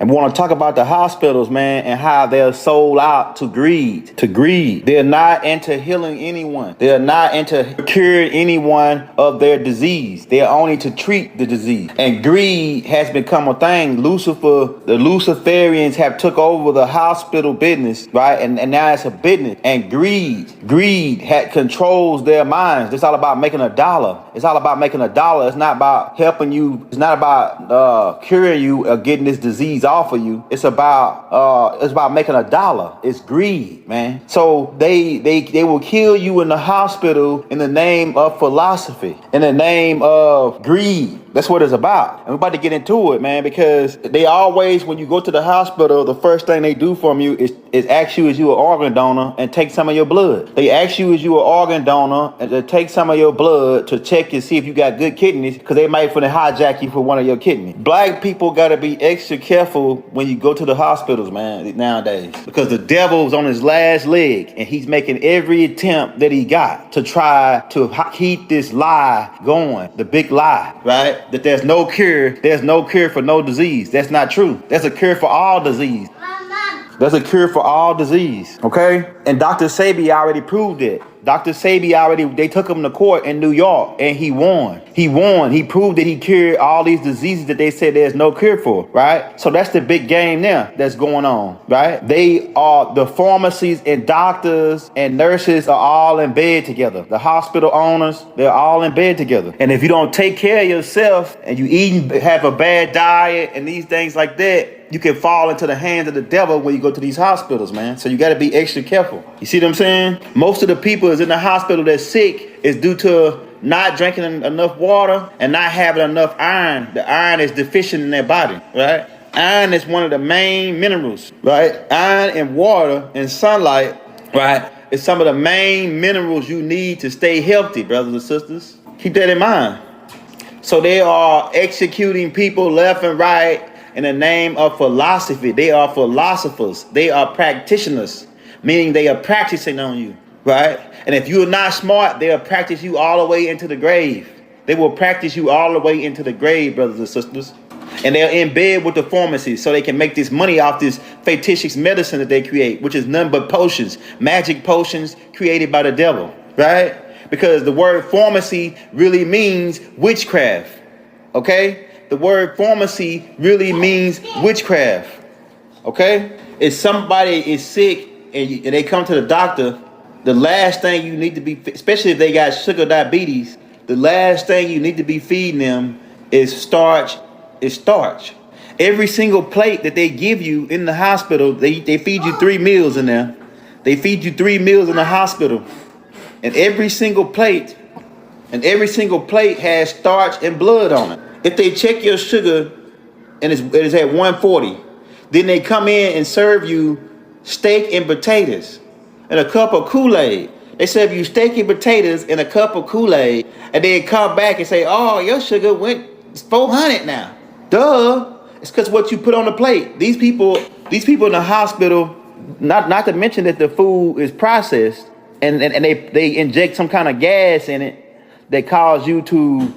And we want to talk about the hospitals, man, and how they're sold out to greed. To greed. They're not into healing anyone. They're not into curing anyone of their disease. They're only to treat the disease. And greed has become a thing. The Luciferians have took over the hospital business, right? And now it's a business. And greed controls their minds. It's all about making a dollar. It's all about making a dollar. It's not about helping you. It's not about curing you or getting this disease off of you. It's about making a dollar. It's greed, man. So they will kill you in the hospital in the name of philosophy, in the name of greed. That's what it's about. And we're about to get into it, man, because they always, when you go to the hospital, the first thing they do from you is ask you, is you an organ donor, and take some of your blood. They ask you, is you an organ donor, and to take some of your blood to check and see if you got good kidneys, because they might finna hijack you for one of your kidneys. Black people gotta be extra careful when you go to the hospitals, man, nowadays, because the devil's on his last leg, and he's making every attempt that he got to try to keep this lie going, the big lie, right? That there's no cure for no disease. That's not true. There's a cure for all disease. There's a cure for all disease, okay? And Dr. Sebi already proved it. Dr. Sebi they took him to court in New York, and he won. He won. He proved that he cured all these diseases that they said there's no cure for, right? So that's the big game now that's going on, right? The pharmacies and doctors and nurses are all in bed together. The hospital owners, they're all in bed together. And if you don't take care of yourself and you have a bad diet and these things like that, you can fall into the hands of the devil when you go to these hospitals, man. So you got to be extra careful. You see what I'm saying? Most of the people is in the hospital that's sick is due to not drinking enough water and not having enough iron. The iron is deficient in their body, right? Iron is one of the main minerals, right? Iron and water and sunlight, right, is some of the main minerals you need to stay healthy, brothers and sisters. Keep that in mind. So they are executing people left and right in the name of philosophy. They are philosophers. They are practitioners, meaning they are practicing on you, right? And if you're not smart, they'll practice you all the way into the grave. They will practice you all the way into the grave, brothers and sisters. And they're in bed with the pharmacies so they can make this money off this fictitious medicine that they create, which is none but potions, magic potions created by the devil, right? Because the word pharmacy really means witchcraft, okay? The word pharmacy really means witchcraft, okay? If somebody is sick and they come to the doctor, the last thing you need to be, especially if they got sugar diabetes, the last thing you need to be feeding them is starch. Every single plate that they give you in the hospital, they feed you 3 meals in there. They feed you 3 meals in the hospital. And every single plate has starch and blood on it. If they check your sugar and it is at 140, then they come in and serve you steak and potatoes and a cup of Kool-Aid. They serve you steak and potatoes and a cup of Kool-Aid, and then come back and say, oh, your sugar went 400 now. Duh. It's because what you put on the plate. These people in the hospital, not to mention that the food is processed and they inject some kind of gas in it that cause you to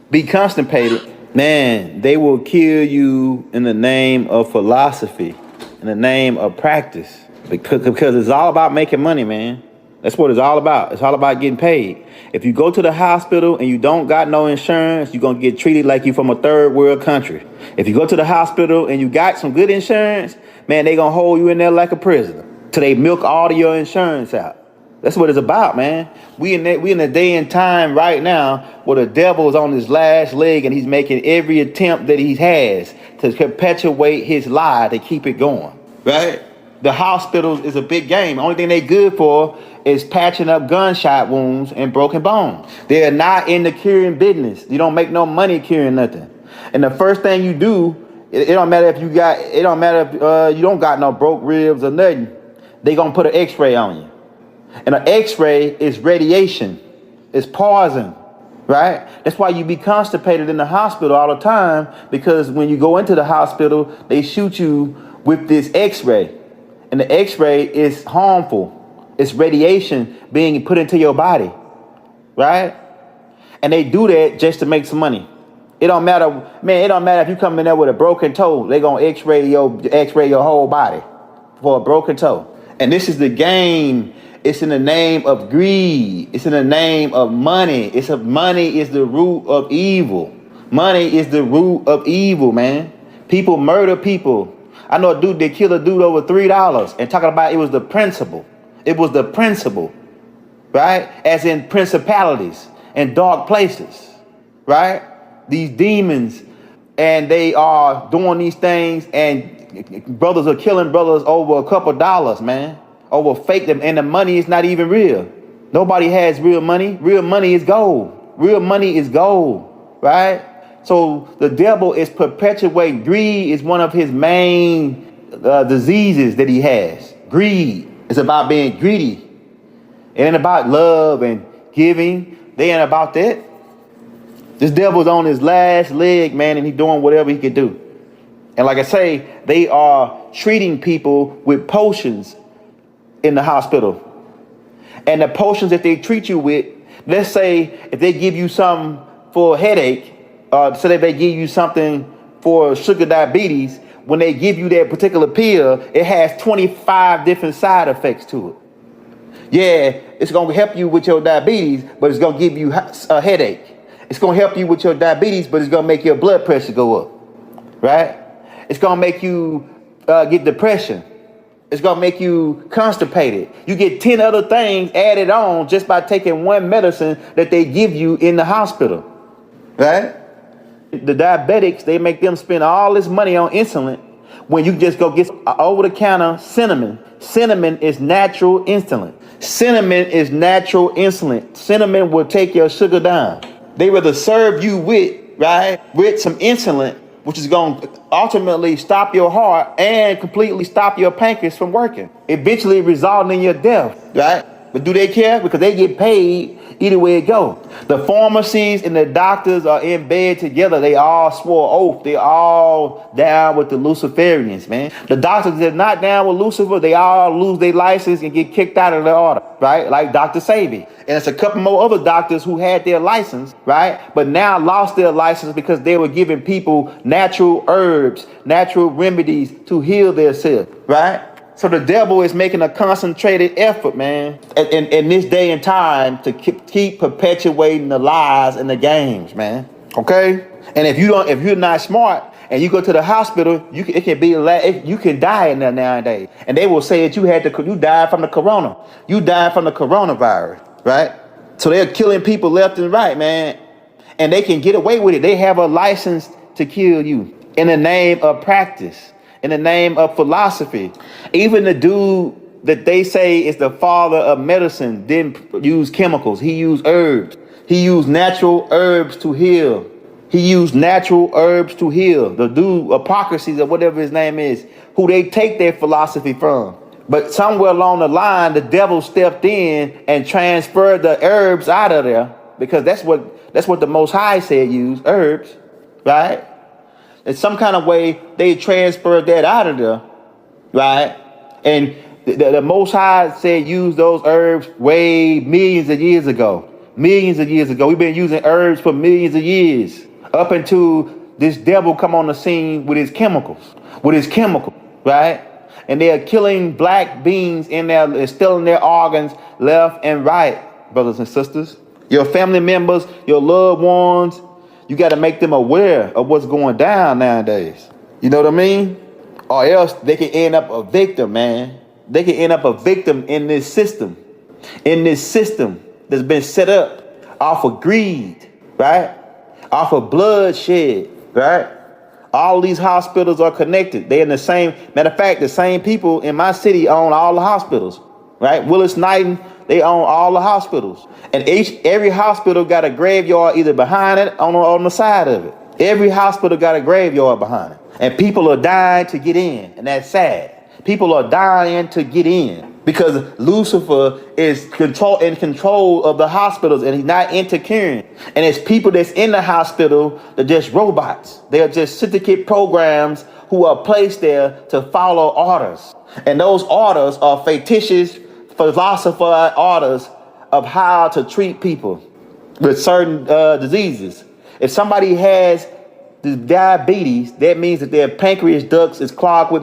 be constipated. Man, they will kill you in the name of philosophy, in the name of practice, because it's all about making money, man. That's what it's all about. It's all about getting paid. If you go to the hospital and you don't got no insurance, you're going to get treated like you from a third world country. If you go to the hospital and you got some good insurance, man, they going to hold you in there like a prisoner till they milk all of your insurance out. That's what it's about, man. We in a day and time right now where the devil's on his last leg and he's making every attempt that he has to perpetuate his lie to keep it going, right? The hospitals is a big game. The only thing they good for is patching up gunshot wounds and broken bones. They're not in the curing business. You don't make no money curing nothing. And the first thing you do, it don't matter if you don't got no broke ribs or nothing. They gonna put an X-ray on you. And an X-ray is radiation. It's poison, right? That's why you be constipated in the hospital all the time, because when you go into the hospital, they shoot you with this X-ray. And the X-ray is harmful. It's radiation being put into your body, right? And they do that just to make some money. It don't matter, man. It don't matter if you come in there with a broken toe. They gonna X-ray your whole body for a broken toe. And this is the game. It's in the name of greed. It's in the name of money. Money is the root of evil. Money is the root of evil, man. People murder people. I know a dude that killed a dude over $3 and talking about it was the principle. It was the principle, right? As in principalities and dark places, right? These demons, and they are doing these things, and brothers are killing brothers over a couple dollars, man. Over fake them, and the money is not even real. Nobody has real money. Real money is gold. Real money is gold, right? So the devil is perpetuating greed. Is one of his main diseases that he has. Greed. It's about being greedy. It ain't about love and giving. They ain't about that. This devil's on his last leg, man, and he's doing whatever he can do. And like I say, they are treating people with potions in the hospital. And the potions that they treat you with, let's say if they give you something for a headache, so that they give you something for sugar diabetes, when they give you that particular pill, it has 25 different side effects to it. Yeah, it's going to help you with your diabetes, but it's going to give you a headache. It's going to help you with your diabetes, but it's going to make your blood pressure go up, right? It's going to make you get depression. It's going to make you constipated. You get 10 other things added on just by taking one medicine that they give you in the hospital, right? The diabetics, they make them spend all this money on insulin when you just go get over-the-counter cinnamon. Cinnamon is natural insulin. Cinnamon is natural insulin. Cinnamon will take your sugar down. They rather serve you with some insulin, which is going to ultimately stop your heart and completely stop your pancreas from working, eventually resulting in your death, right? But do they care? Because they get paid either way it goes. The pharmacies and the doctors are in bed together. They all swore oath. They all down with the Luciferians, man. The doctors that are not down with Lucifer, they all lose their license and get kicked out of their order, right? Like Dr. Sabi. And it's a couple more other doctors who had their license, right? But now lost their license because they were giving people natural herbs, natural remedies to heal themselves, right? So the devil is making a concentrated effort, man, in this day and time to keep perpetuating the lies and the games, man. Okay? And if you're not smart and you go to the hospital, you can die in there nowadays. And they will say that you died from the corona. You died from the coronavirus, right? So they're killing people left and right, man. And they can get away with it. They have a license to kill you in the name of practice, in the name of philosophy. Even the dude that they say is the father of medicine didn't use chemicals. He used herbs. He used natural herbs to heal. He used natural herbs to heal. The dude, Hippocrates or whatever his name is, who they take their philosophy from. But somewhere along the line, the devil stepped in and transferred the herbs out of there, because that's what the Most High said use, herbs, right? In some kind of way, they transferred that out of there, right? And the Most High said use those herbs millions of years ago. Millions of years ago. We've been using herbs for millions of years, up until this devil come on the scene with his chemicals, right? And they are killing black beings in there, and stealing their organs left and right, brothers and sisters. Your family members, your loved ones, you got to make them aware of what's going down nowadays. You know what I mean? Or else they can end up a victim, man. They can end up a victim in this system that's been set up off of greed, right? Off of bloodshed, right? All these hospitals are connected. They're in the same, matter of fact, the same people in my city own all the hospitals, right? Willis Knighton, they own all the hospitals. And every hospital got a graveyard either behind it or on the side of it. Every hospital got a graveyard behind it. And people are dying to get in. And that's sad. People are dying to get in because Lucifer is in control of the hospitals, and he's not interfering. And it's people that's in the hospital that are just robots. They are just syndicate programs who are placed there to follow orders. And those orders are fictitious philosopher orders of how to treat people with certain diseases. If somebody has the diabetes, that means that their pancreas ducts is clogged with